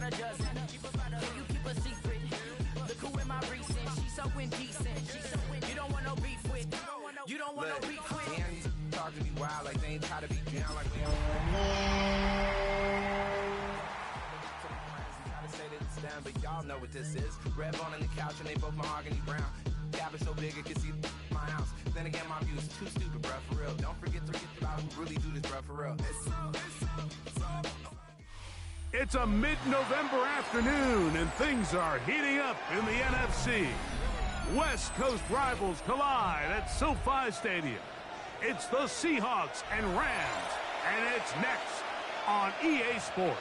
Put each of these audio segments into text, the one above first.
a dozen. Can you keep a secret? Look who in my recent. She's so indecent. You don't want no beef with. You don't want no beef with. Danny's talking to me wild like they ain't tired to be down like they say that it's down, but y'all know what this is. Red bone on the couch and they both mahogany brown. Gap is so big it can see my house. Then again, my view is too stupid, bruh, for real. Don't forget to get about who really do this, bruh, for real. It's a mid-November afternoon, and things are heating up in the NFC. West Coast rivals collide at SoFi Stadium. It's the Seahawks and Rams, and it's next on EA Sports.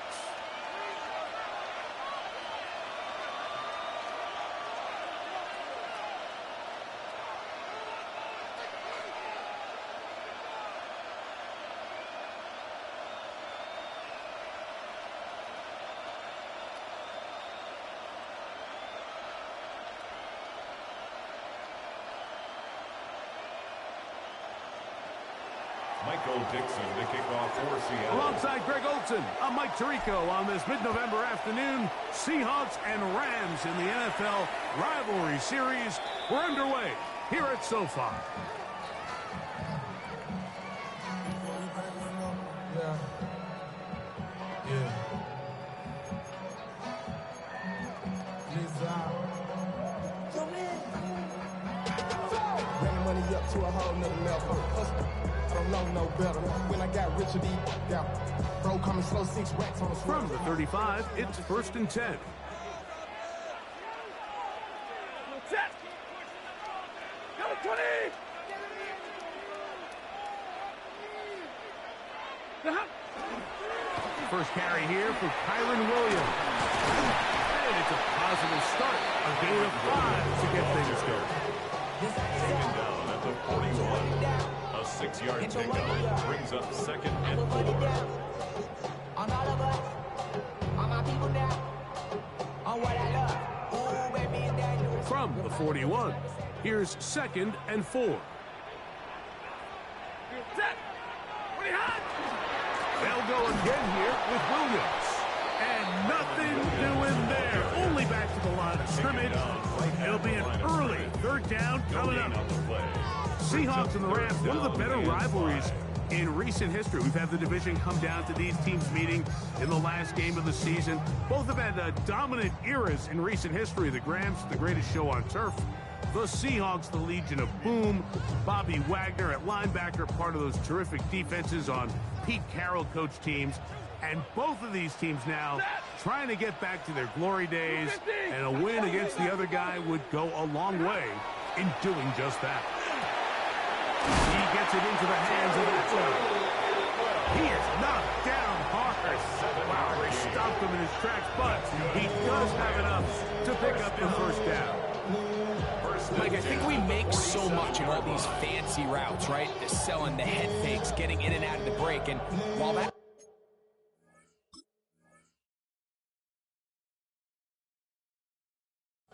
Michael Dixon to kick off for Seattle. Alongside Greg Olson, I'm Mike Tirico on this mid-November afternoon. Seahawks and Rams in the NFL rivalry series. We're underway here at SoFi. Running money up to a whole nother level. I don't know no better. When I got rich, bro, coming slow, 6 racks on the From the 35, it's 1st and 10. Set. Number 20. First carry here for Kyron Williams. And it's a positive start. A gain of 5 to get things going. Taken down at the 41. A 6-yard pickup brings up 2nd and 4. On all of us, on my people now, on what I love. Ooh, baby, from the 41, here's 2nd and 4. They'll go again here with Williams. And nothing doing there. Only back to the line of scrimmage. It'll be an early 3rd down coming up. Seahawks and the Rams, one of the better rivalries in recent history. We've had the division come down to these teams meeting in the last game of the season. Both have had dominant eras in recent history. The Rams, the greatest show on turf. The Seahawks, the Legion of Boom. Bobby Wagner at linebacker, part of those terrific defenses on Pete Carroll coach teams. And both of these teams now trying to get back to their glory days, and a win against the other guy would go a long way in doing just that. He gets it into the hands of that one. He is knocked down hard. Wow, they stopped him in his tracks, but he does have enough to pick up the 1st down. Mike, I think we make so much of all these fancy routes, right? The selling, the head fakes, getting in and out of the break, and while that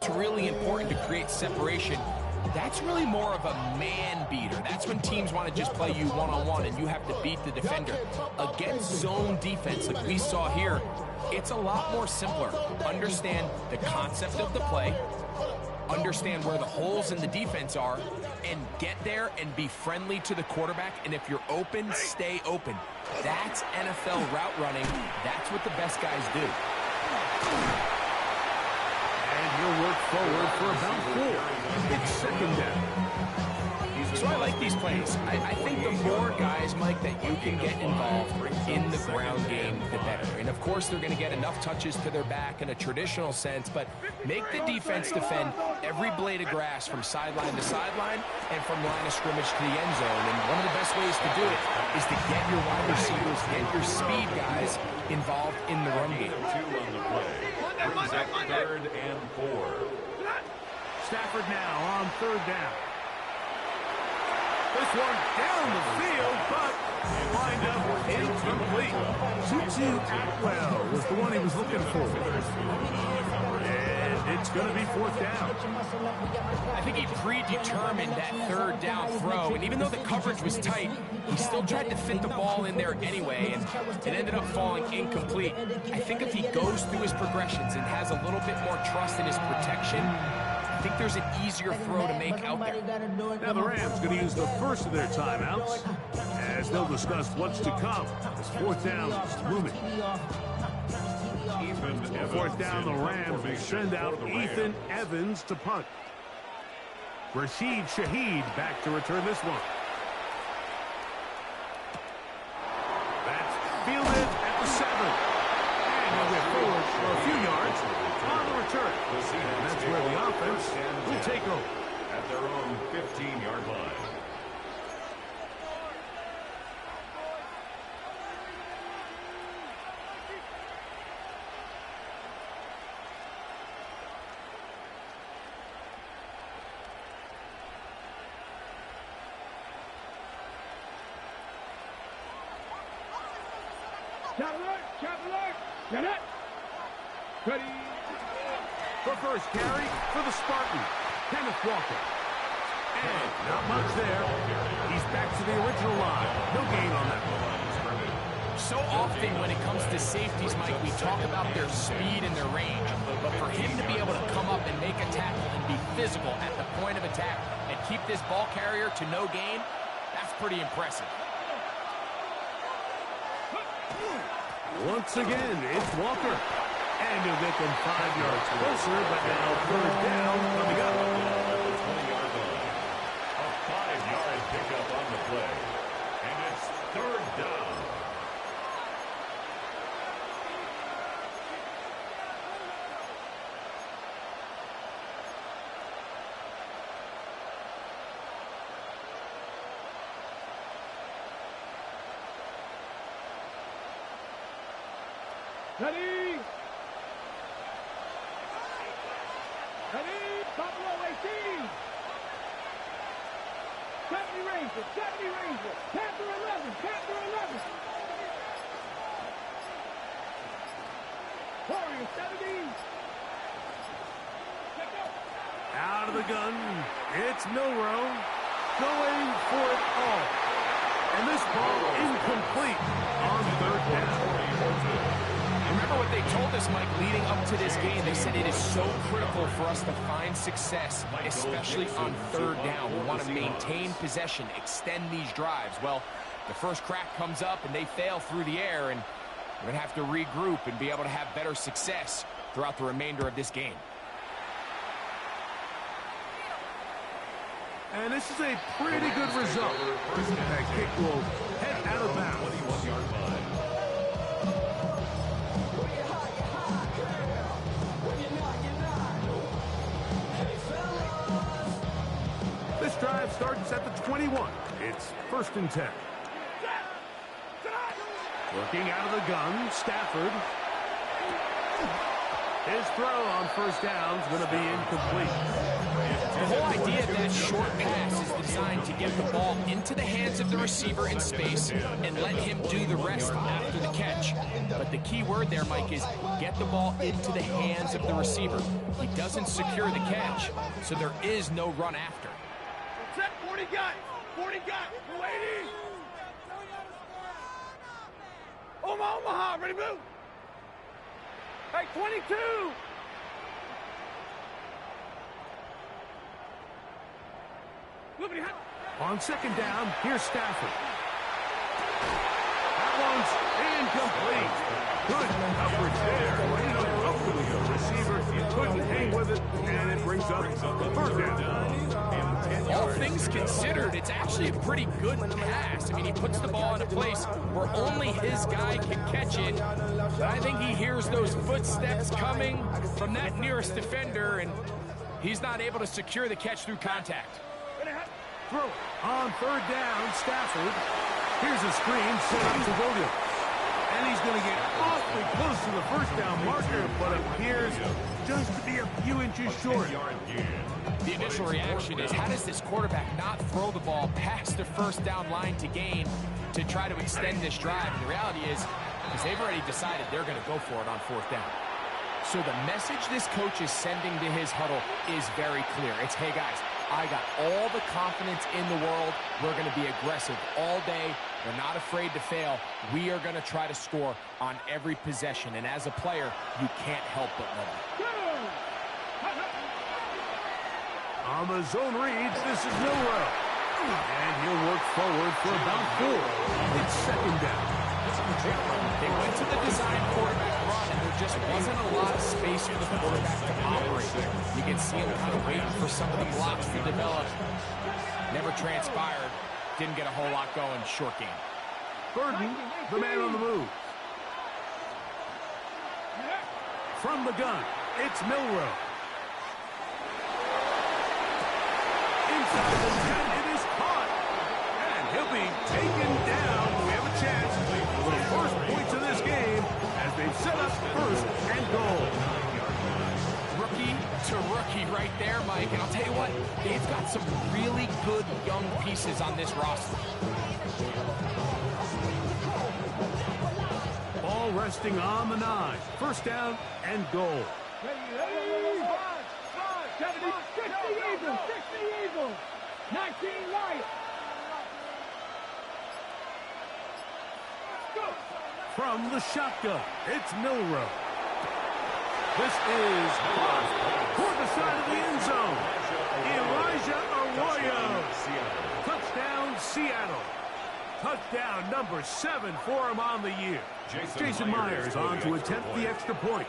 it's really important to create separation. That's really more of a man beater. That's when teams want to just play you one-on-one and you have to beat the defender. Against zone defense like we saw here, it's a lot more simpler. Understand the concept of the play, understand where the holes in the defense are, and get there and be friendly to the quarterback. And if you're open, stay open. That's NFL route running. That's what the best guys do. He'll work forward for about 4. It's 2nd down. So I like these plays. I think the more guys, Mike, that you can get involved in the ground game, the better. And of course, they're going to get enough touches to their back in a traditional sense, but make the defense defend every blade of grass from sideline to sideline and from line of scrimmage to the end zone. And one of the best ways to do it is to get your wide receivers, get your speed guys involved in the run game. 2 on the play. Brings up 3rd and 4. Stafford now on 3rd down. This one down the field, but Wind up incomplete. Tutu Atwell was the one he was looking for. And it's going to be fourth down. I think he predetermined that third down throw, and even though the coverage was tight, he still tried to fit the ball in there anyway, and it ended up falling incomplete. I think if he goes through his progressions and has a little bit more trust in his protection, I think there's an easier throw to make out there. Now the Rams going to use the first of their timeouts, as they'll discuss what's to come as fourth down is looming. Fourth down, the Rams will send out Ethan Evans to punt. Rashid Shaheed back to return this one. That's fielded at the 7. And he'll get forward for a few yards on the return. And that's where the offense will take over. At their own 15-yard line. Get it. Ready. The first carry for the Spartans, Kenneth Walker. And not much there. He's back to the original line. No gain on that one. So often when it comes to safeties, Mike, we talk about their speed and their range. But for him to be able to come up and make a tackle and be physical at the point of attack and keep this ball carrier to no gain, that's pretty impressive. Once again, it's Walker. And he'll get them 5 yards closer, but now third down coming up. A 5-yard pickup on the play. And it's third down. Ready. Ready. Buffalo 18. 70 Rangers. 70 Rangers. Panther 11. Panther 11. Warriors 17. Out of the gun, it's Milrow going for it all. And this ball incomplete on third down. Remember what they told us, Mike, leading up to this game. They said it is so critical for us to find success, especially on third down. We want to maintain possession, extend these drives. Well, the first crack comes up and they fail through the air, and we're going to have to regroup and be able to have better success throughout the remainder of this game. And this is a pretty good result. That kick will head out of bounds. 21-yard line. This drive starts at the 21. It's 1st and 10. Working out of the gun, Stafford. His throw on first down is going to be incomplete. The whole idea of that short pass is designed to get the ball into the hands of the receiver in space and let him do the rest after the catch. But the key word there, Mike, is get the ball into the hands of the receiver. He doesn't secure the catch, so there is no run after. Set 40 guys. 40 guys. 280. Omaha. Ready, move. Hey, 22. On second down, here's Stafford. That one's incomplete. Good coverage there. Hopefully the receiver couldn't hang with it, and it brings up third down. All things considered, it's actually a pretty good pass. I mean, he puts the ball in a place where only his guy can catch it. But I think he hears those footsteps coming from that nearest defender, and he's not able to secure the catch through contact. Throw on third down, Stafford. Here's a screen set up to Williams. And he's going to get awfully close to the first down marker, but appears just to be a few inches short. The initial reaction is, how does this quarterback not throw the ball past the first down line to gain to try to extend this drive? And the reality is they've already decided they're going to go for it on fourth down. So the message this coach is sending to his huddle is very clear. It's, hey guys, I got all the confidence in the world. We're going to be aggressive all day. We're not afraid to fail. We are going to try to score on every possession. And as a player, you can't help but love it. On the zone reads, this is Milrow. And he'll work forward for about 4. It's second down. They went to the design quarterback run, and there just wasn't a lot of space for the quarterback to operate. You can see him kind of waiting for some of the blocks to develop. Never transpired. Didn't get a whole lot going. Short game. Burden, the man on the move. From the gun, it's Milrow. Inside the 10, it is caught. And he'll be taken down. We have a chance for the first points of this game as they've set up first and goal. Rookie to rookie right there, Mike. And I'll tell you what, they've got some really good young pieces on this roster. Ball resting on the 9. First down and goal. 60 Eagles, 60 Eagles, 19 Lions. From the shotgun, it's Milrow. This is toward the side of the end zone. Elijah Arroyo. Touchdown, Seattle. Touchdown number 7 for him on the year. Jason Myers on to attempt the extra point.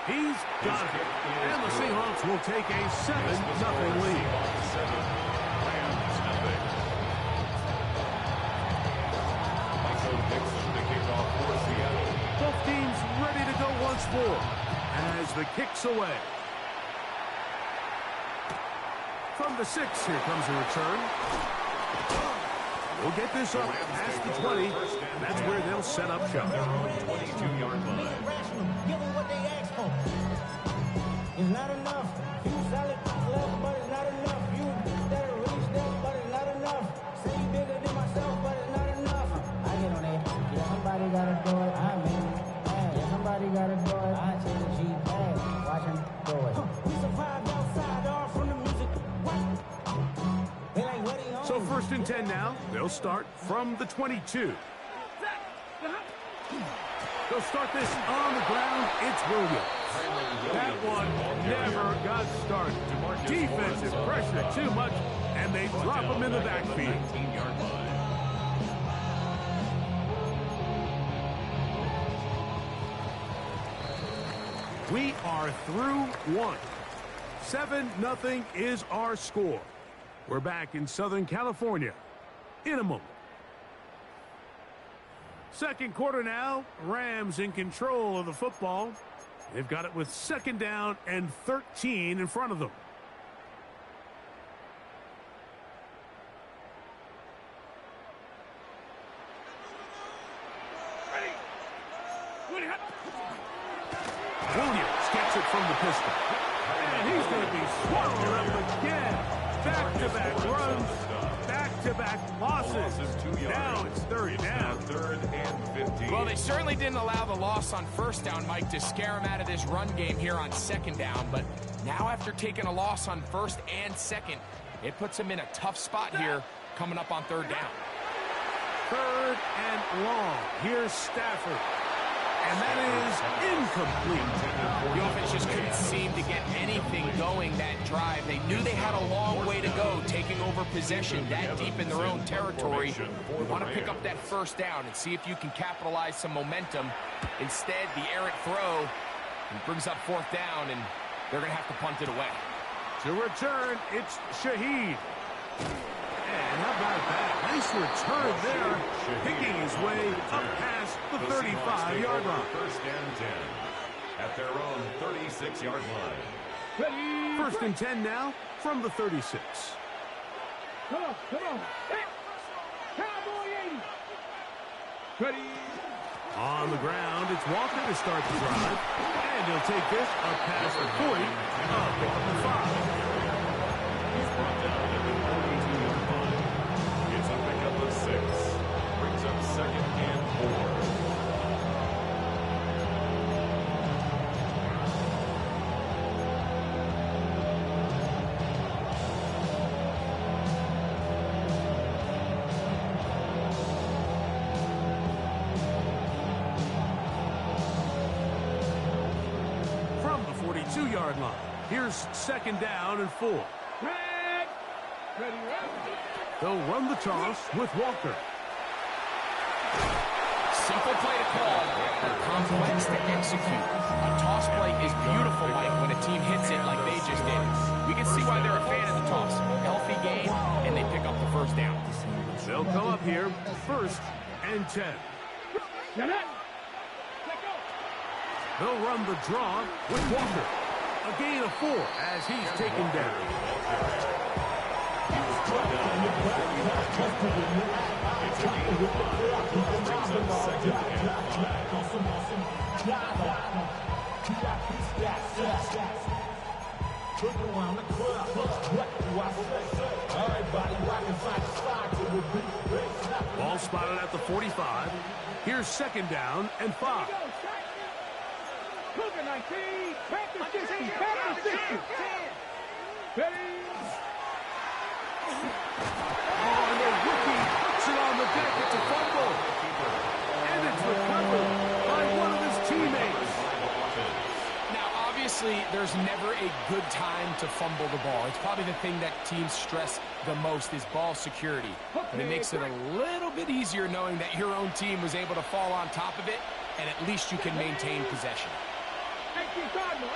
He's got it. And the Seahawks will take a 7-0 lead. Both teams ready to go once more as the kick's away. From the 6, here comes a return. We'll get this up past the 20. That's where they'll set up shop. 22-yard line. Give them what they ask for. It's not enough. You solid left, but it's not enough. You better reach them, but it's not enough. Say you bigger than myself, but it's not enough. I get on it. Yeah, somebody gotta do it. I'm in. Yeah, somebody gotta do it. I take the G. Hey, watch him do it. We survived outside, all from the music. They like, what he on? So first and 10 now. They'll start from the 22. They'll start this on the ground. It's Williams. That one never got started. Defensive pressure too much, and they drop him in the backfield. 19-yard line. We are through 1. 7-0 is our score. We're back in Southern California in a moment. Second quarter now. Rams in control of the football. They've got it with second down and 13 in front of them. Williams gets it from the pistol. And he's going to be swallowed up again. Back-to-back runs. Back-to-back losses. Now it's third down. Third and 15. Well, they certainly didn't allow the loss on first down, Mike, to scare him out of this run game here on second down. But now after taking a loss on first and second, it puts him in a tough spot here coming up on third down. Third and long. Here's Stafford. And that is incomplete. The offense just couldn't seem to get anything going that drive. They knew they had a long way to go, taking over possession that deep in their own territory. You want to pick up that first down and see if you can capitalize some momentum. Instead, the errant throw brings up fourth down, and they're going to have to punt it away. To return, it's Shaheed. And how about that? Nice return there, picking his way up past the 35-yard line. First and 10 at their own 36-yard line. First and 10 now from the 36. Come on. Hey, Cowboy 80. Ready. On the ground, it's Walker to start the drive. And he'll take this up past the 40, up on the 5. He's brought down at the 42-yard line. It's a pickup of 6. Brings up 2nd and 4. From the 42-yard line, here's 2nd down and 4. Ready. They'll run the toss with Walker. Simple play to call, but complex to execute. A toss play is beautiful, Mike, when a team hits it like they just did. We can see why they're a fan of the toss. Healthy game, and they pick up the 1st down. They'll come up here, 1st and 10. They'll run the draw with Walker. A gain of 4 as he's taken down. It's a gain of 5. Brings up 2nd and 5. Ball spotted at the 45. Here's 2nd down and 5. Cougar 19, Panther 60, Panther 60. Ready. Oh, and the rookie puts it on the deck. It's a fumble. And it's recovered by one of his teammates. Now, obviously, there's never a good time to fumble the ball. It's probably the thing that teams stress the most is ball security. And it makes it a little bit easier knowing that your own team was able to fall on top of it, and at least you can maintain possession. 18 Cardinal.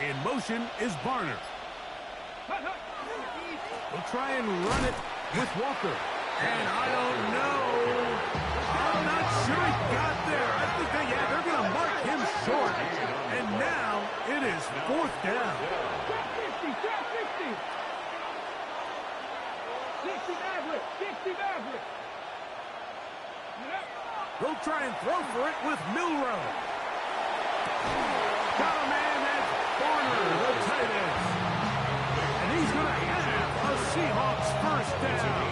In motion is Barner. We'll try and run it with Walker. And I don't know. I'm not sure he got there. I think they're going to mark him short. And now it is 4th down. 60 Maverick. They'll try and throw for it with Milrow. Got a man, that's Barner, the tight end. And he's going to have a Seahawks 1st down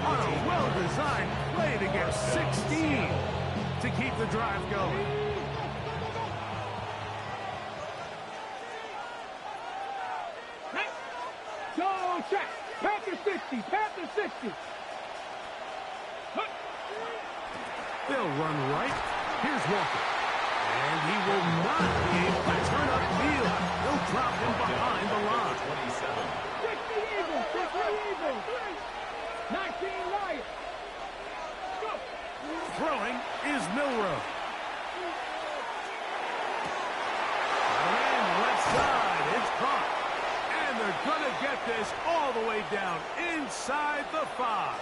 on a well-designed play to get 16 to keep the drive going. So check. Panther 60. They'll run right. Here's Walker. And he will not be able to turn up field. They'll drop him behind the line. 60 Eagles. 19 Lions. Go. Throwing is Milrow. And left side, it's caught. And they're going to get this all the way down inside the 5.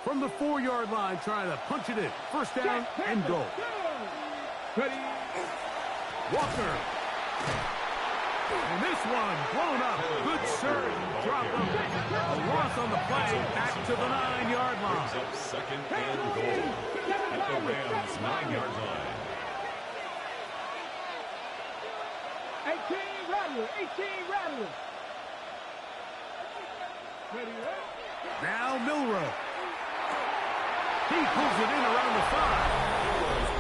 From the 4-yard line, trying to punch it in. 1st down and goal. Ready. Walker. And this one blown up. Good surge. Drop him. A loss on the play. Back to the 9-yard line. Brings up 2nd and goal at the Rams' 9-yard line. 18 Rattler. Ready. Now Milrow. He pulls it in around the 5.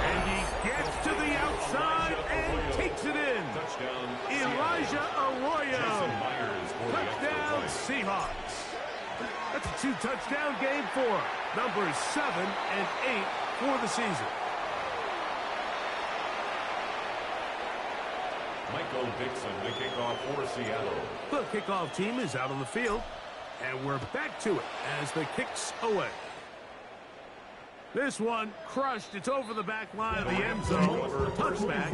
And he gets to the outside and takes it in. Touchdown, Elijah Arroyo. Touchdown, Seahawks. Seahawks. That's a 2-touchdown game for numbers 7 and 8 for the season. Michael Dixon to kick off for Seattle. The kickoff team is out on the field, and we're back to it as the kick's away. This one crushed. It's over the back line of the end zone. Touchback,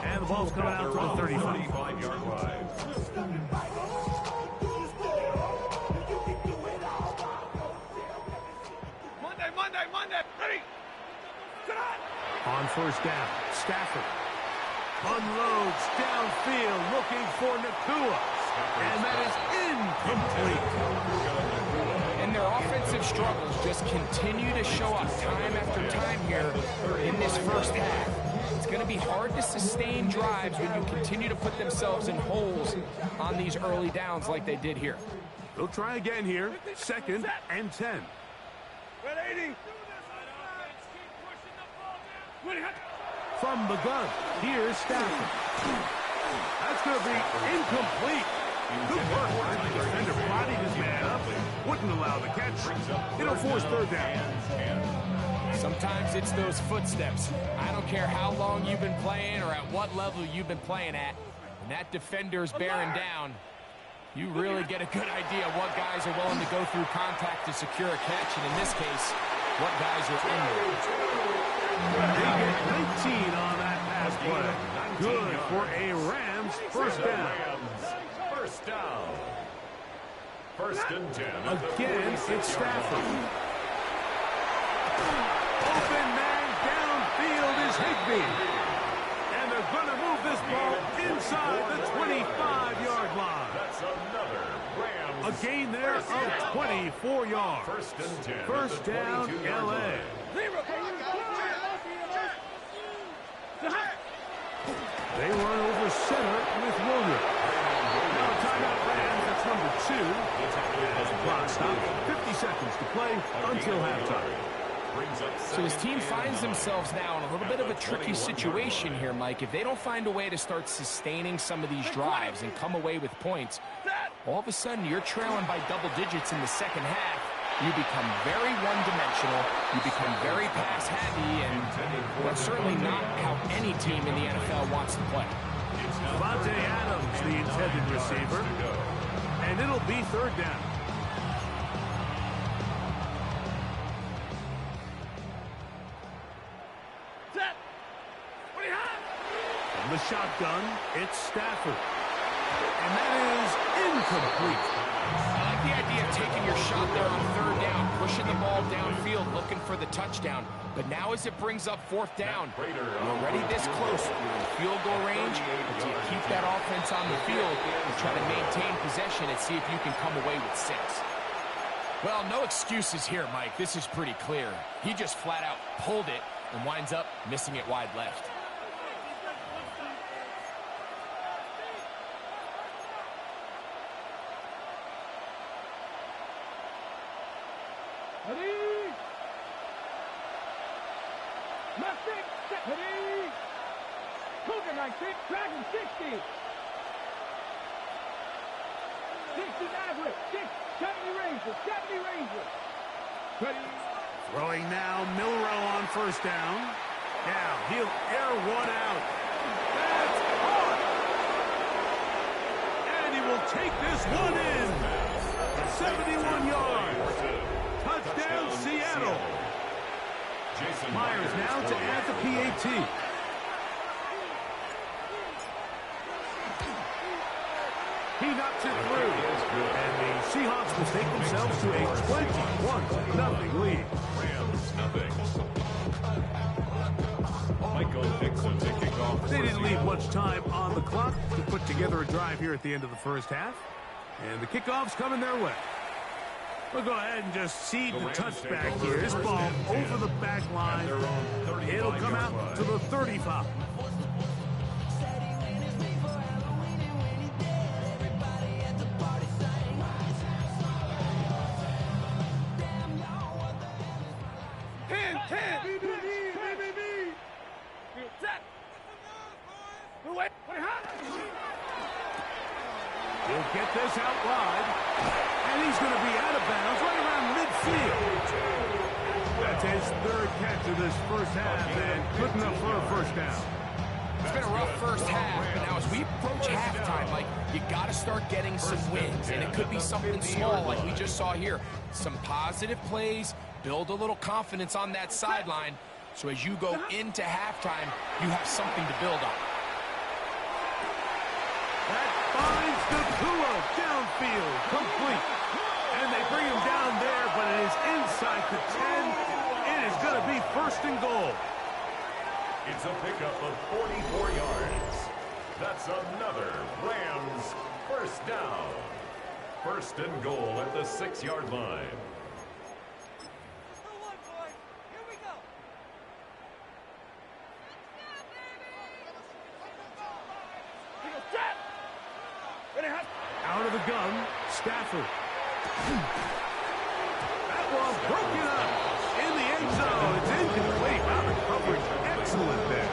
and the ball's coming out to the 35-yard line. On first down, Stafford unloads downfield looking for Nakua. And that is incomplete. And their offensive struggles just continue to show up time after time here in this first half. It's going to be hard to sustain drives when you continue to put themselves in holes on these early downs like they did here. They'll try again here. 2nd and 10. From the gun, here's Stafford. That's going to be incomplete. Good work. The defender bodied his man up and wouldn't allow the catch. It'll force 3rd down. Sometimes it's those footsteps. I don't care how long you've been playing or at what level you've been playing at. When that defender's bearing down, you really get a good idea of what guys are willing to go through contact to secure a catch, and in this case, what guys are under. They get 19 on that pass play. Good for a Rams first down. First down. 1st and 10. Again, it's Stafford. Open man downfield is Higbee. And they're going to move this ball inside the 25-yard line. That's another Rams. A gain there of 24 yards. 1st and 10. First down, L.A. They run over center with Williams. Now timeout Rams, that's number 2. As the clock stops, 50 seconds to play until halftime. So his team finds themselves now in a little bit of a tricky situation here, Mike. If they don't find a way to start sustaining some of these drives and come away with points, all of a sudden you're trailing by double digits in the second half. You become very one-dimensional, you become very pass-heavy, and that's certainly not how any team in the NFL wants to play. Devontae Adams, the intended receiver, and it'll be 3rd down. From the shotgun, it's Stafford. And that is incomplete. I like the idea of taking your shot there on 3rd down, pushing the ball downfield, looking for the touchdown. But now as it brings up 4th down, you're already this close. You're in field goal range, but you keep that offense on the field and try to maintain possession and see if you can come away with 6. Well, no excuses here, Mike. This is pretty clear. He just flat out pulled it and winds up missing it wide left. Dragon 60. 60 Maverick. 70 Rangers. 70 Rangers. Ready. Throwing now, Milrow on first down. Now he'll air one out. That's hard. And he will take this one in. 71 yards. Touchdown, Seattle. Myers now to add the PAT. He knocks it through. And the Seahawks will take themselves to a 21-0 lead. Rams, nothing. Michael Dixon to kick off. They didn't leave much time on the clock to put together a drive here at the end of the first half. And the kickoff's coming their way. We'll go ahead and just seed the touchback here. This ball over the back line. It'll come out to the 35. He'll get this out wide, and he's going to be out of bounds right around midfield. That's his 3rd catch of this first half, and good enough for a first down. It's been a rough first half, but now as we approach halftime, Mike, you got to start getting some wins, and it could be something small like we just saw here. Some positive plays, build a little confidence on that sideline, so as you go into halftime, you have something to build on. That finds Nakua downfield, complete. And they bring him down there, but it is inside the 10, first and goal. It's a pickup of 44 yards. That's another Rams first down. First and goal at the 6-yard line. Out of the gun, Stafford. That ball broken up in the end zone. It's incomplete. Wow, the coverage excellent there.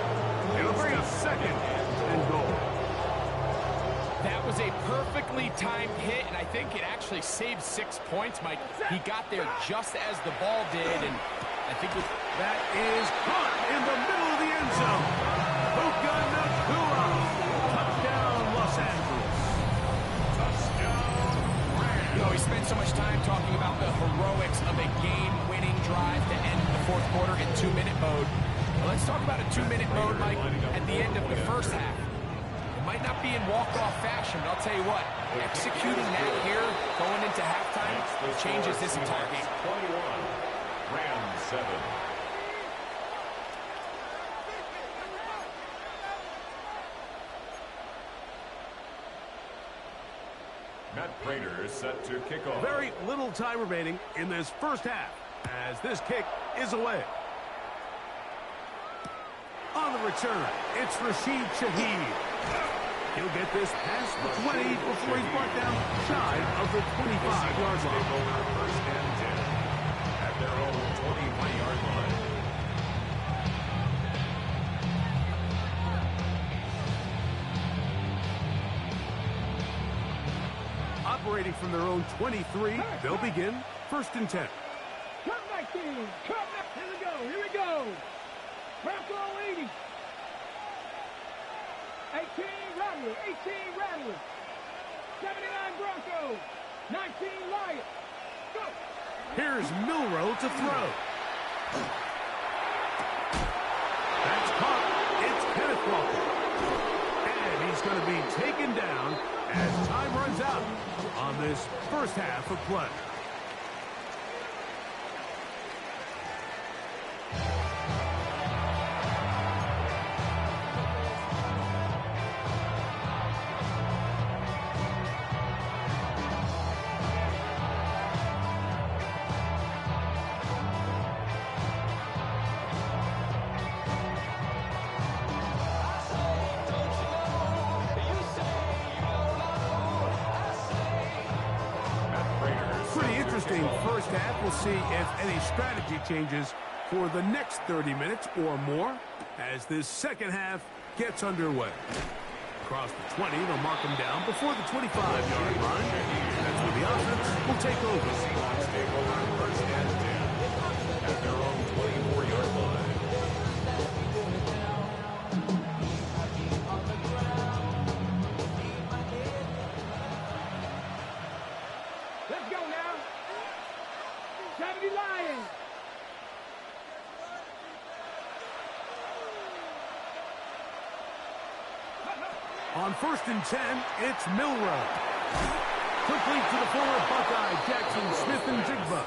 It'll bring up second and goal. That was a perfectly timed hit, and I think it actually saved 6 points, Mike. He got there just as the ball did, and I think that is caught in the middle of the end zone. Puka Nakua. Touchdown, Los Angeles. You know, we spent so much time talking about the heroics of a game-winning drive to end the fourth quarter in 2-minute mode. Well, let's talk about a 2-minute mode, Mike, at the end of the first half. It might not be in walk-off fashion, but I'll tell you what, executing that here, going into halftime, changes this entire game. 21, Rams 7. Matt Prater is set to kick off. Very little time remaining in this first half as this kick is away. On the return, it's Rashid Shaheed. He'll get this past the 20 before he's brought down shy of the 25-yard line. First and 10 at their own 25-yard line. Operating from their own 23, they'll begin first and 10. Come back, team. Come back. Here we go. Here we go. Bronco 80. 18 Rattler. 18 Rattler. 79 Bronco. 19 Lion. Go. Here's Milroe to throw. That's caught. It's Kenneth Walker. And he's going to be taken down as time runs out on this first half of play. First half, we'll see if any strategy changes for the next 30 minutes or more as this second half gets underway. Across the 20, they'll mark them down before the 25-yard line. That's where the offense will take over. Seahawks take over first and 10 at their own 24-yard line. Let's go now. 70 Lions. On first and 10, it's Milroe. Complete to the former Buckeye, Jackson Smith and Jigba.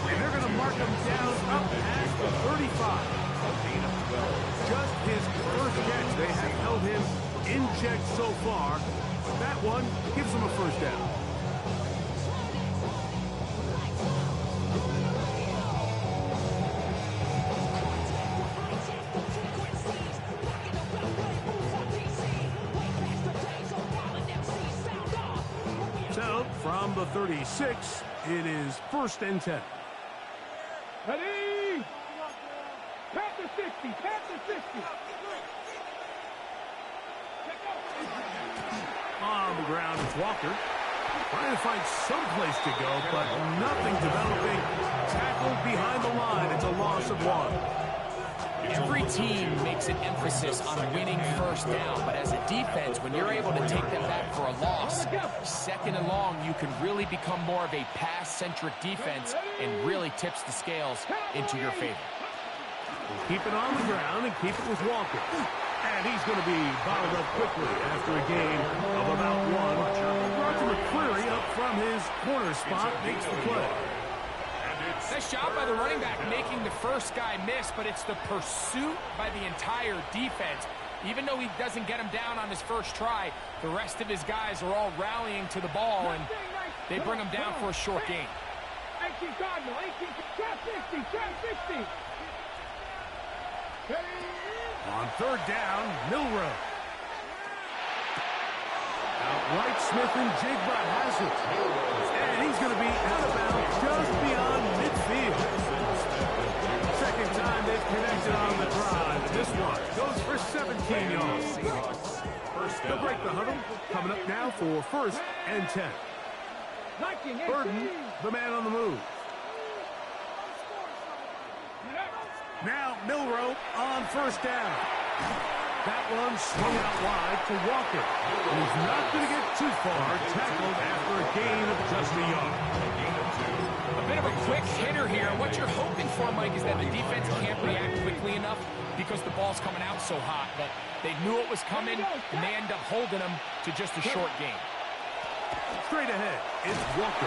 And they're going to mark him down up past the 35. Just his first catch. They have held him in check so far, but that one gives him a first down. So, from the 36, it is first and 10. Ready? Panther 60. Panther 60. On the ground, it's Walker. Trying to find some place to go, but nothing developing. Tackled behind the line. It's a loss of 1. Every team makes an emphasis on winning first down, but as a defense, when you're able to take them back for a loss, second and long, you can really become more of a pass-centric defense and really tips the scales into your favor. Keep it on the ground and keep it with Walker. And he's going to be bottled up quickly after a gain of about 1. Roger McCreary up from his corner spot makes the play. And it's Nice job by the running back making the first guy miss, but it's the pursuit by the entire defense. Even though he doesn't get him down on his first try, the rest of his guys are all rallying to the ball, and they bring him down for a short gain. 18 Cardinal, 18, trap 60, trap 60. On third down, Milrow. Outright Smith and Jigba has it. And he's going to be out of bounds just beyond midfield. Second time they've connected on the drive. This one goes for 17 yards. They'll break the huddle. Coming up now for 1st and 10. Burton, the man on the move. Now Milrow on first down. That one swung out wide to Walker. And he's not going to get too far. Tackled after a gain of just a yard. A bit of a quick hitter here. What you're hoping for, Mike, is that the defense can't react quickly enough because the ball's coming out so hot. But they knew it was coming, and they end up holding them to just a short gain. Straight ahead, it's Walker.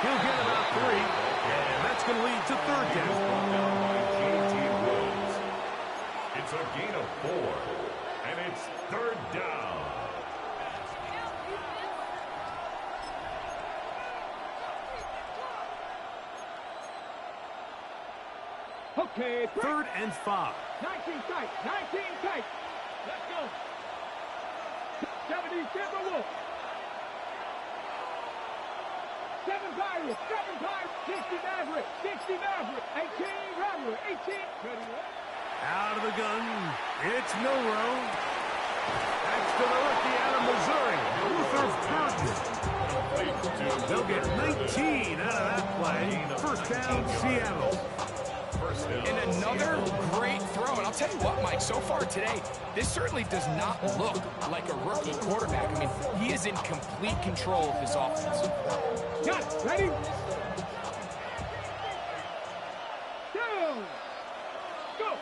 He'll get about 3, and that's going to lead to third down. It's a gain of 4, and it's third down. Okay, third and 5. 19 tight, 19 tight. Let's go. 70 Timberwolves. 7 Pirates, 7 Pirates, 60 Maverick, 60 Maverick, 18 Rattler, 18. Out of the gun, it's Milrow. That's to the rookie out of Missouri, Luther Burton. They'll get 19 out of that play. First down, Seattle. And another great throw. And I'll tell you what, Mike, so far today, this certainly does not look like a rookie quarterback. I mean, he is in complete control of his offense. Got it. Ready? Down. Go.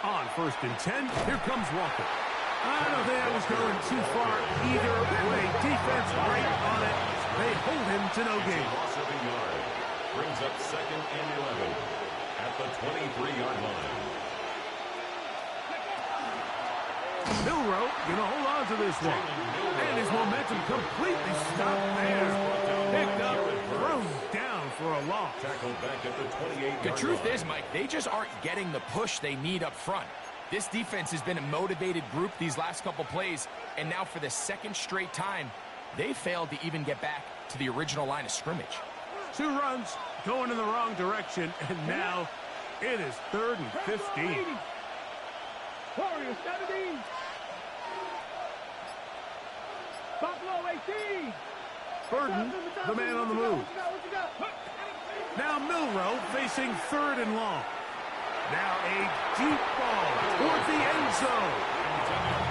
On 1st and 10, here comes Walker. I don't think I was going too far either way. Defense right on it. They hold him to no gain. Loss of a yard. Brings up 2nd and 11 at the 23-yard line. Milrow going to hold on to this one. And his momentum completely stopped there. Picked up, thrown down for a loss. Tackled back at the 28-yard The truth line. is, Mike, they just aren't getting the push they need up front. This defense has been a motivated group these last couple plays, and now for the 2nd straight time, they failed to even get back to the original line of scrimmage. 2 runs going in the wrong direction, and now it is 3rd and 15. Warriors 70. Buffalo 18. Burton, the man on the move. Now Milrow facing 3rd and long. Now a deep ball towards the end zone.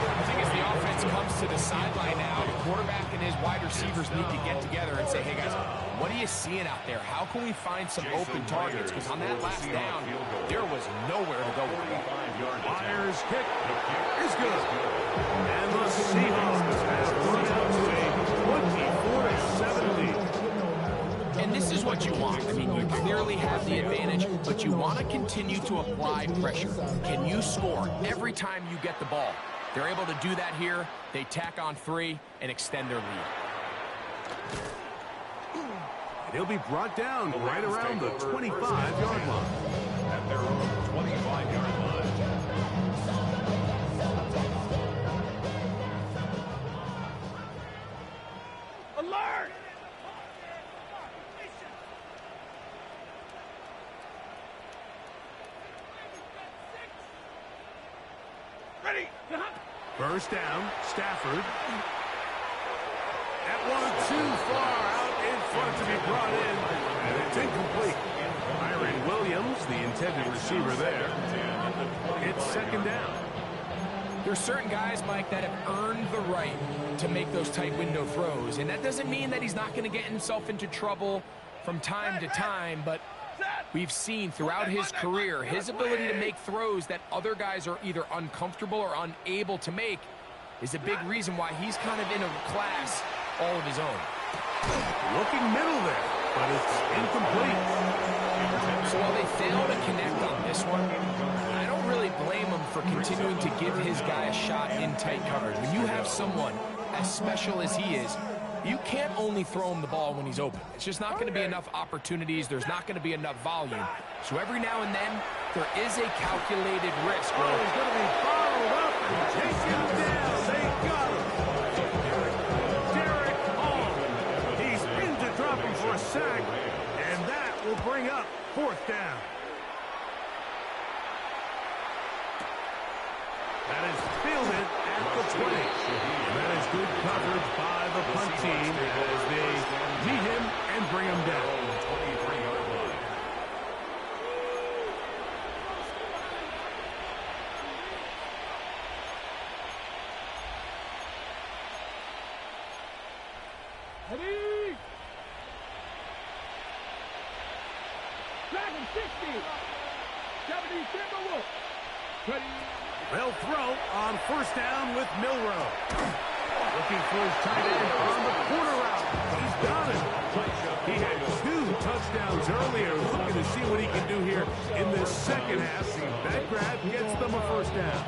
The thing is, the offense comes to the sideline now. The quarterback and his wide receivers need to get together and say, hey, guys, what are you seeing out there? How can we find some open targets? Because on that last down, there was nowhere to go with the ball. Myers' kick is good. And the Seahawks have run out to a 24-7 lead. And this is what you want. I mean, you clearly have the advantage, but you want to continue to apply pressure. Can you score every time you get the ball? They're able to do that here. They tack on 3 and extend their lead. He'll be brought down right around the 25-yard line. At their own 25-yard line. Alert! Ready? First down, Stafford. That one too far out in front to be brought in, and it's incomplete. Myron Williams, the intended receiver there. It's 2nd down. There's certain guys, Mike, that have earned the right to make those tight window throws, and that doesn't mean that he's not going to get himself into trouble from time to time, but we've seen throughout his career his ability to make throws that other guys are either uncomfortable or unable to make is a big reason why he's kind of in a class all of his own. Looking middle there, but it's incomplete. So while they fail to connect on this one, I don't really blame him for continuing to give his guy a shot in tight coverage. When you have someone as special as he is, you can't only throw him the ball when he's open. It's just not going to be enough opportunities. There's not going to be enough volume. So every now and then, there is a calculated risk. Oh, he's going to be followed up and taken down. They got him. Derek Hall. He's in to drop him for a sack, and that will bring up 4th down. That is fielded at the 20. And that is good coverage by the punt team as they meet him and bring him down. 23-yard line. Ready? Dragon 60. 70 Timberwolves. Ready? They'll throw on 1st down with Milroe. Looking for his tight end on the corner route. He's got it. He had 2 touchdowns earlier. Looking to see what he can do here in this second half. That grab gets them a 1st down.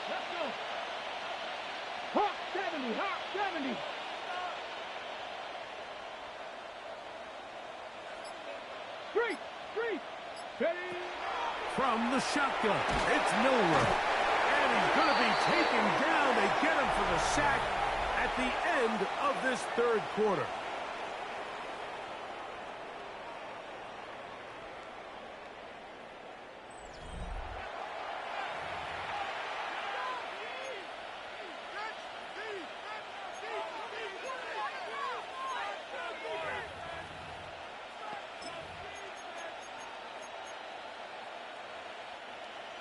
Let's go. Hawk 70. Hawk 70. Street. Street. Ready? From the shotgun, it's Milroe. And he's going to be taken down. They get him for the sack at the end of this 3rd quarter.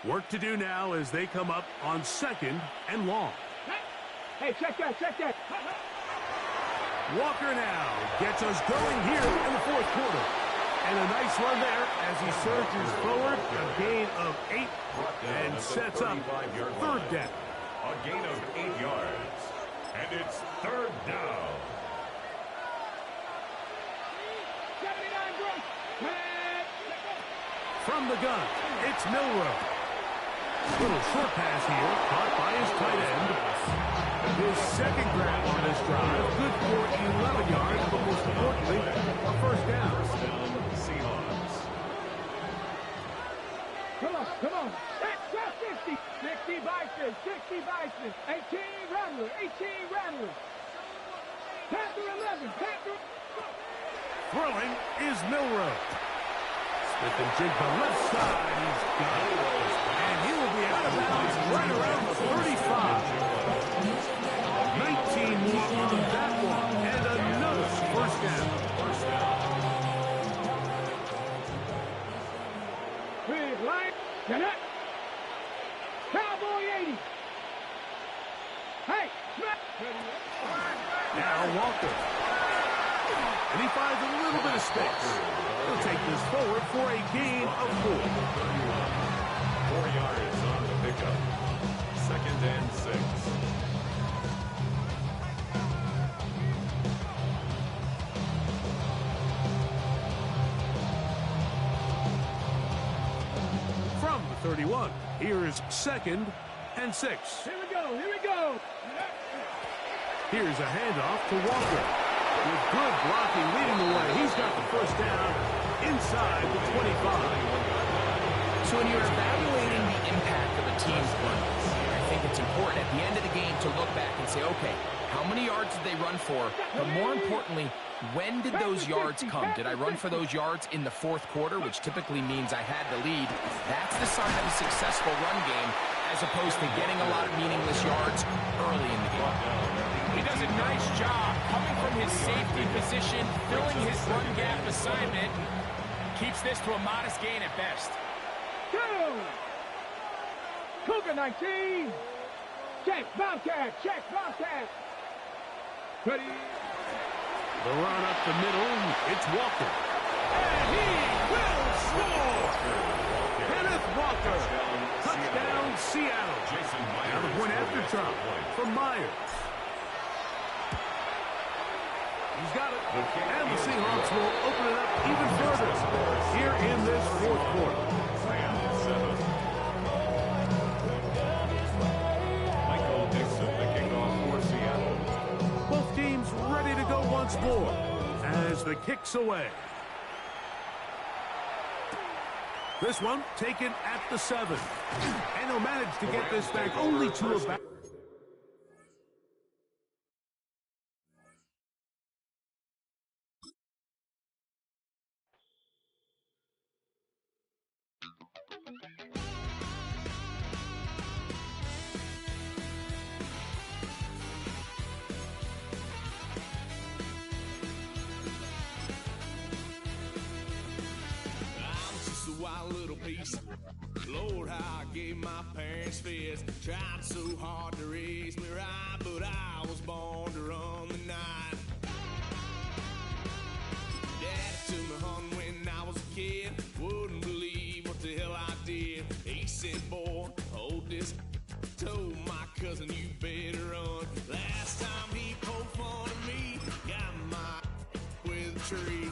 Work to do now as they come up on 2nd and long. Hey, check that, check that. Walker now gets us going here in the 4th quarter. And a nice run there as he surges forward, a gain of 8, and sets up 3rd down. A gain of 8 yards. And it's 3rd down. 79 Gross. From the gun, it's Milroe. Little short pass here, caught by his tight end. His 2nd grab on this drive, good for 11 yards, but most importantly, a 1st down. Seahawks. Come on, come on. That's 60. 60 Bison, 60 Bison. 18 Rattler, 18 Rattler. Panther 11, Panther. Throwing is Milroe. Smith and Jigba left side, he's got it. And he will be out of bounds right around the 35. 19 more on that one, and another 1st down. Big line. Get it. Cowboy 80. Hey, Smith. Now Walker. And he finds a little bit of space. He'll take this forward for a gain of 4. 4 yards on the pickup. 2nd and 6. From the 31, here is 2nd and 6. Here we go, here we go. Here's a handoff to Walker. With good blocking leading the way. He's got the 1st down inside the 25. So when you're evaluating the impact of a team's run, I think it's important at the end of the game to look back and say, okay, how many yards did they run for? But more importantly, when did those yards come? Did I run for those yards in the 4th quarter, which typically means I had the lead? That's the sign of a successful run game, as opposed to getting a lot of meaningless yards early in the game. He does a nice job coming from his safety position, filling his run gap assignment. Keeps this to a modest gain at best. Go! Cougar 19. Check, Bobcat, check, Bobcat. Ready? The run up the middle, it's Walker. And he will score! Kenneth Walker. Touchdown, Seattle. Now the point after try from Myers. He's got it. And the Seahawks will open it up even further here in this fourth quarter. Michael Dixon, the kickoff for Seattle. Both teams ready to go once more as the kick's away. This one taken at the 7. And he'll manage to get this back only to about... Wild little piece. Lord, how I gave my parents fits. Tried so hard to raise me right, but I was born to run the night. Daddy took me home when I was a kid. Wouldn't believe what the hell I did. He said, boy, hold this. Told my cousin, you better run. Last time he poked fun at me, got my with a tree.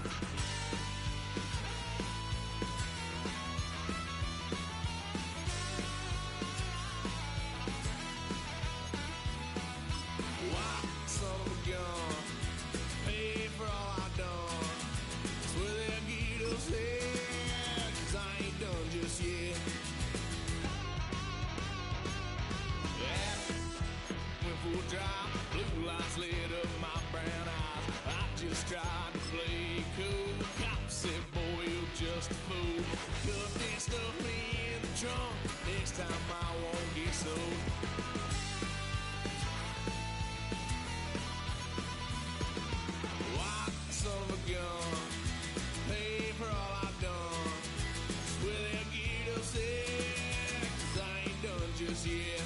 Blue lights lit up my brown eyes. I just tried to play cool. Cop said, boy, you're just a fool. Cut this stuff in the trunk. Next time I won't get sold. White son of a gun. Pay for all I've done. Well, they'll get upset, 'cause I ain't done just yet.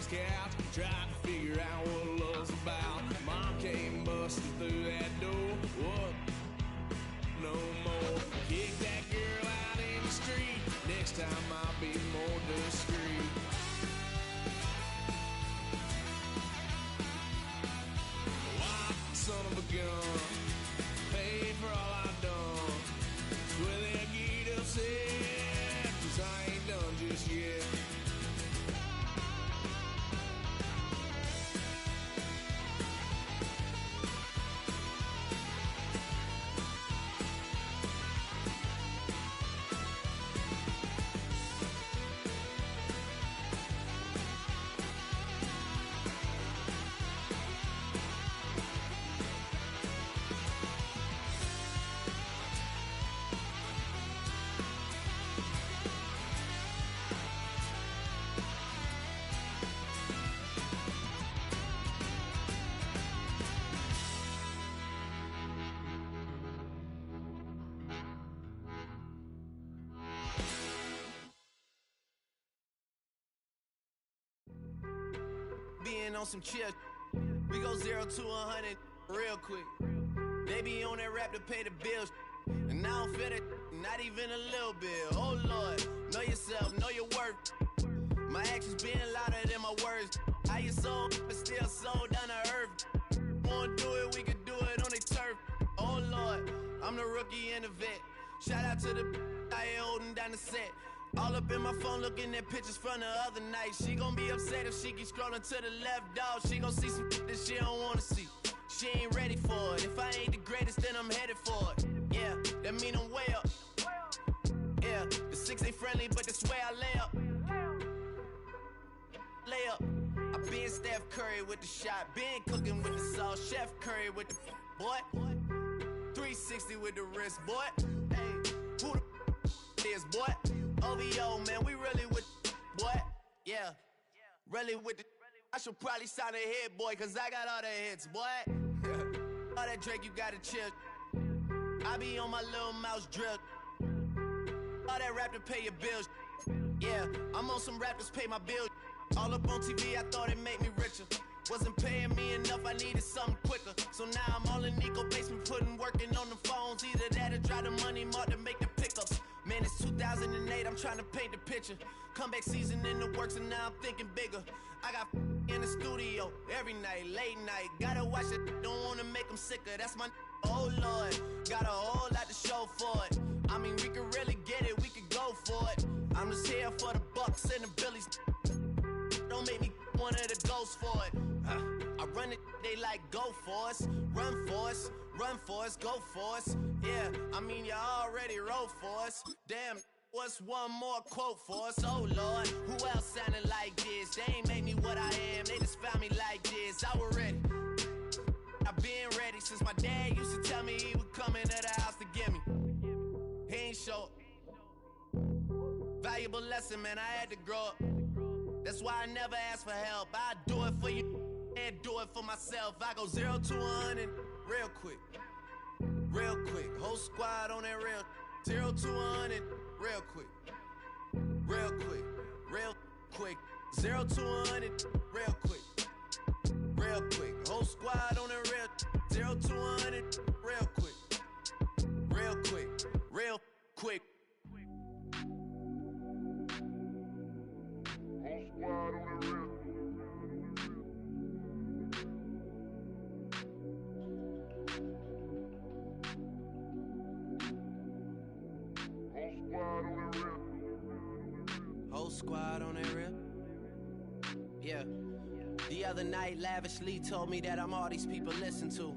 Couch, trying to figure out what love's about. Mom came busting through that door. What? No more. Kick that girl out in the street. Next time I'll be more discreet. White son of a gun. Paid for all I've done. Well, they'll get upset, 'cause I ain't done just yet. Being on some chill, we go 0 to 100 real quick. They be on that rap to pay the bills, and I don't feel it, not even a little bit. Oh Lord, know yourself, know your worth. My actions being louder than my words. How you soul, but still soul down to earth. Wanna do it, we could do it on their turf. Oh Lord, I'm the rookie and the vet. Shout out to the I ain't holding down the set. All up in my phone looking at pictures from the other night. She gon' be upset if she keeps scrolling to the left, dog. She gon' see some that she don't wanna see. She ain't ready for it. If I ain't the greatest, then I'm headed for it. Yeah, that mean I'm way up. Yeah, the 6 ain't friendly, but that's where I lay up. Lay up. I been Steph Curry with the shot. Been cooking with the sauce. Chef Curry with the boy. 360 with the wrist, boy. Hey, who the is, boy? OVO, man, we really with boy. Yeah, really with the. I should probably sign a hit, boy, 'cause I got all the hits, boy. All that Drake, you gotta chill. I be on my little mouse drill. All that rap to pay your bills. Yeah, I'm on some rappers pay my bills. All up on TV, I thought it made me richer. Wasn't paying me enough, I needed something quicker. So now I'm all in Nico basement, working on the phones. Either that or try the money mark to make the pickups. Man, it's 2008, I'm trying to paint the picture. Comeback season in the works and now I'm thinking bigger. I got in the studio every night, late night. Gotta watch it, don't wanna make them sicker. That's my oh Lord, got a whole lot to show for it. I mean, we could really get it, we could go for it. I'm just here for the Bucks and the Billies. Don't make me one of the ghosts for it. I run it, they like go for us, run for us, run for us, go for us. Yeah, I mean you already wrote for us. Damn, what's one more quote for us? Oh Lord, who else sounded like this? They ain't made me what I am, they just found me like this. I was ready, I've been ready since my dad used to tell me he would come into the house to get me. He ain't show up. Valuable lesson, man, I had to grow up. That's why I never ask for help. I do it for you and do it for myself. I go 0 to 100 real quick. Real quick. Whole squad on that real. 0 to 100 real quick. Real quick. Real quick. 0 to 100 real quick. Real quick. Whole squad on that real. 0 to 100 real quick. Real quick. Real quick. Whole squad on that real. Yeah. The other night, Lavishly told me that I'm all these people listen to.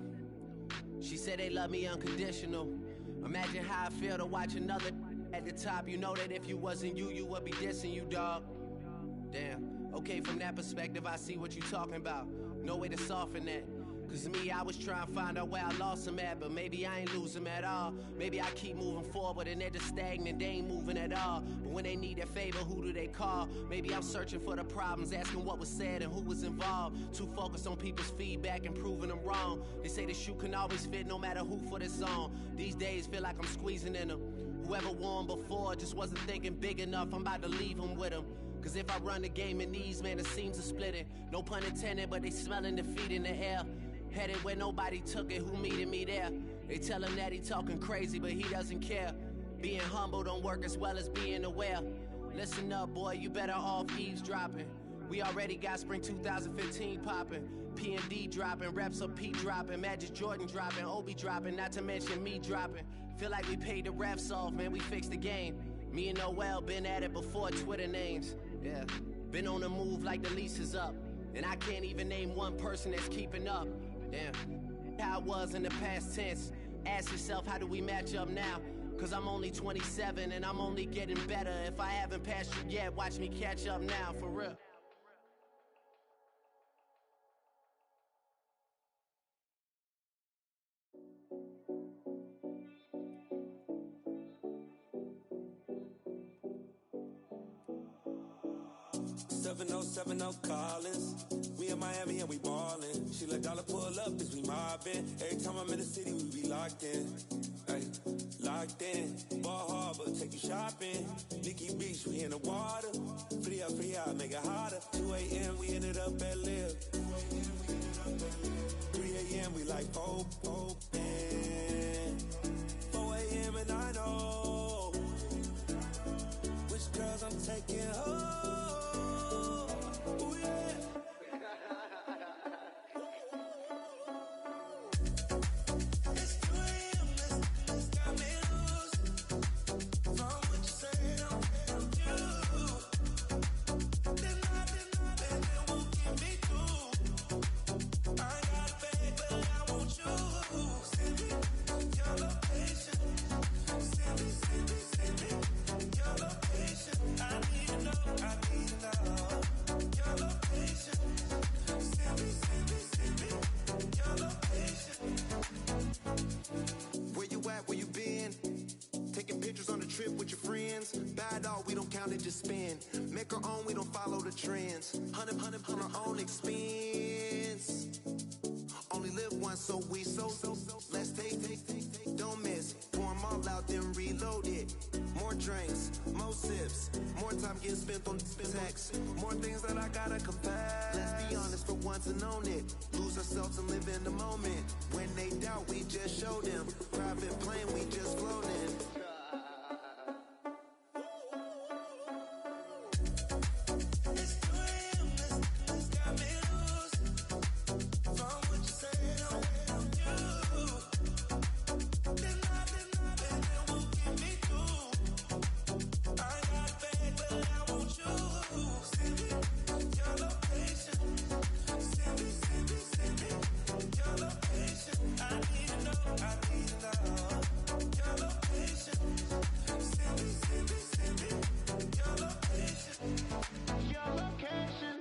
She said they love me unconditional. Imagine how I feel to watch another at the top. You know that if you wasn't you, you would be dissing you, dog. Damn. Okay, from that perspective, I see what you talking about. No way to soften that. Cause me, I was trying to find out where I lost them at, but maybe I ain't lose them at all. Maybe I keep moving forward and they're just stagnant, they ain't moving at all. But when they need a favor, who do they call? Maybe I'm searching for the problems, asking what was said and who was involved. Too focused on people's feedback and proving them wrong. They say the shoe can always fit no matter who for this song. These days feel like I'm squeezing in them. Whoever won before just wasn't thinking big enough, I'm about to leave them with them. Cause if I run the game in these, man, the seams are splitting. No pun intended, but they smelling defeat in the air. Headed where nobody took it, who meeting me there? They tell him that he talking crazy, but he doesn't care. Being humble don't work as well as being aware. Listen up, boy, you better off eavesdropping. We already got spring 2015 popping. P&D dropping, reps up P dropping, Magic Jordan dropping, Obi dropping, not to mention me dropping. Feel like we paid the refs off, man, we fixed the game. Me and Noel been at it before Twitter names. Yeah, been on the move like the lease is up. And I can't even name one person that's keeping up. Damn, how it was in the past tense. Ask yourself, how do we match up now? Cause I'm only 27 and I'm only getting better. If I haven't passed you yet, watch me catch up now, for real. Seven oh Collins. We in Miami and we ballin'. She let dollar pull up as we mobbin'. Every time I'm in the city, we be locked in. Ay, locked in. Ball Harbor, take you shopping. Nikki Beach, we in the water. Free up, make it hotter. 2 a.m., we ended up at Live. 3 a.m., we like open. 4 a.m. and I know which girls I'm taking home. Just spin, make our own, we don't follow the trends. 100 on our own expense. Only live once, so let's take, don't miss. Pour them all out, then reload it. More drinks, more sips, more time getting spent on text. More things that I gotta confess. Let's be honest for once and own it. Lose ourselves and live in the moment. When they doubt, we just show them. Private plane, we just floating. your location.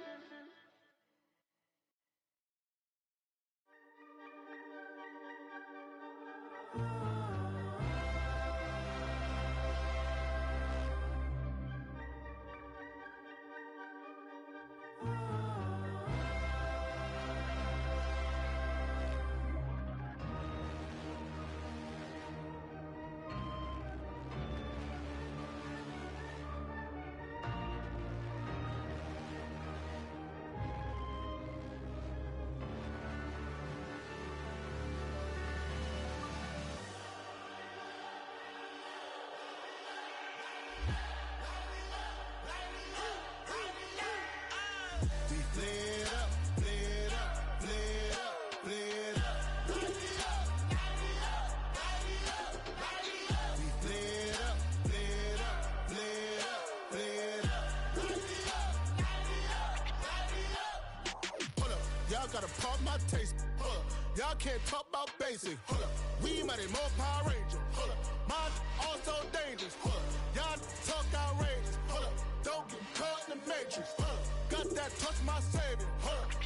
Y'all gotta pump my taste. Y'all can't talk about basic. We mighty more Power Ranger. Mine also dangerous. Y'all talk outrageous. Don't get caught in the matrix. Got that touch my savior.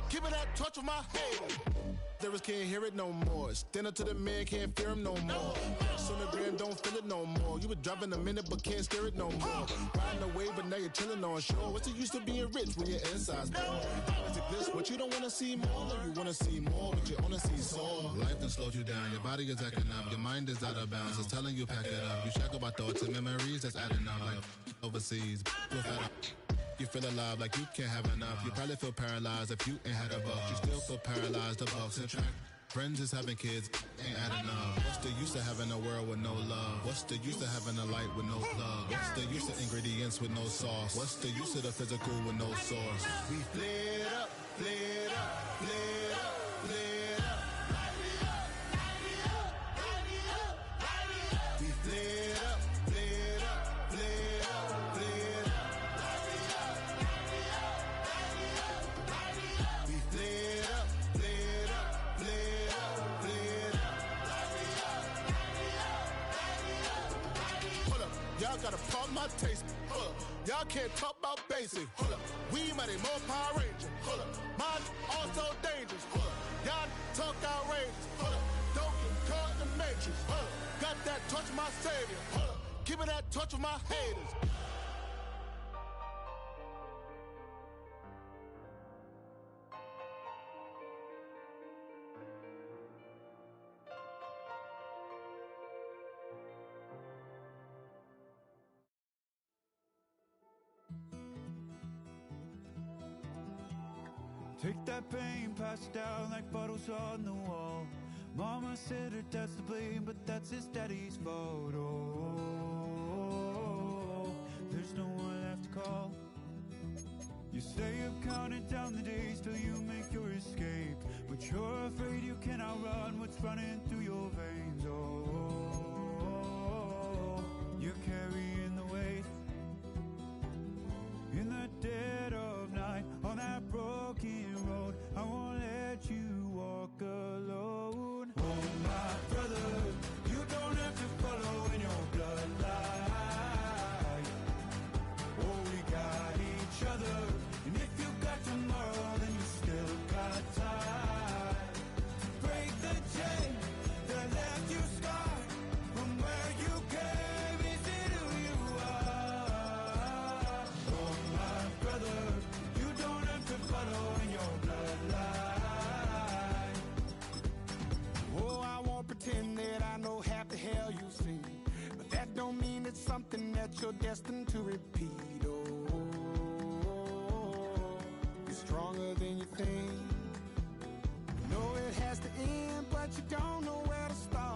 Give me that touch with my haters. Lyrics can't hear it no more. Stand up to the man, can't fear him no more. On the grand, don't feel it no more. You were driving a minute, but can't steer it no more. Riding away, but now you're chilling on shore. What's the use of being rich when your inside's poor? Is it this, but you don't want to see more? You want to see more, but you only see sore. Life done slowed you down. Your body is acting up. Your mind is out of bounds. It's telling you pack it up. You shackle by thoughts and memories that's adding up. Like overseas, you feel alive like you can't have enough. You probably feel paralyzed if you ain't had a buck. You still feel paralyzed, the bucks and track. Friends is having kids, ain't adding up. What's the use of having a world with no love? What's the use of having a light with no plug? What's the use of ingredients with no sauce? What's the use of the physical with no source? We flared up, flared up, flared up, flared up. We flared up, flared up, flared up, flared up. We flared up, flared up, flared up, flared up. Hold up, y'all gotta pump my taste. Hold up, y'all can't talk about basic. Hold up, we mighty more Power Ranger. Hold up, mine also dangerous. Hold up, y'all talk outrageous. Hold up, don't get caught in the matrix. Hold up, got that touch my savior. Hold up, give me that touch with my haters. Take that pain, pass it down like bottles on the wall. Mama said her dad's to blame, but that's his daddy's fault. Oh, there's no one left to call. You stay up counting down the days till you make your escape, but you're afraid you cannot run what's running through your veins. Oh, you're carrying the weight in the dead of night on that broken road. I won't let you walk alone. Oh my brother, you don't have to follow in your bloodline. Oh, we got each other, and if you got tomorrow, then you still got time. Break the chain that left you scarred from where you came into who you are. Oh my brother, you don't have to follow in your bloodline. Oh, I won't pretend that I know half the hell you've seen, but that don't mean it's something that you're destined to repeat. Oh, you're stronger than you think. You know it has to end, but you don't know where to start.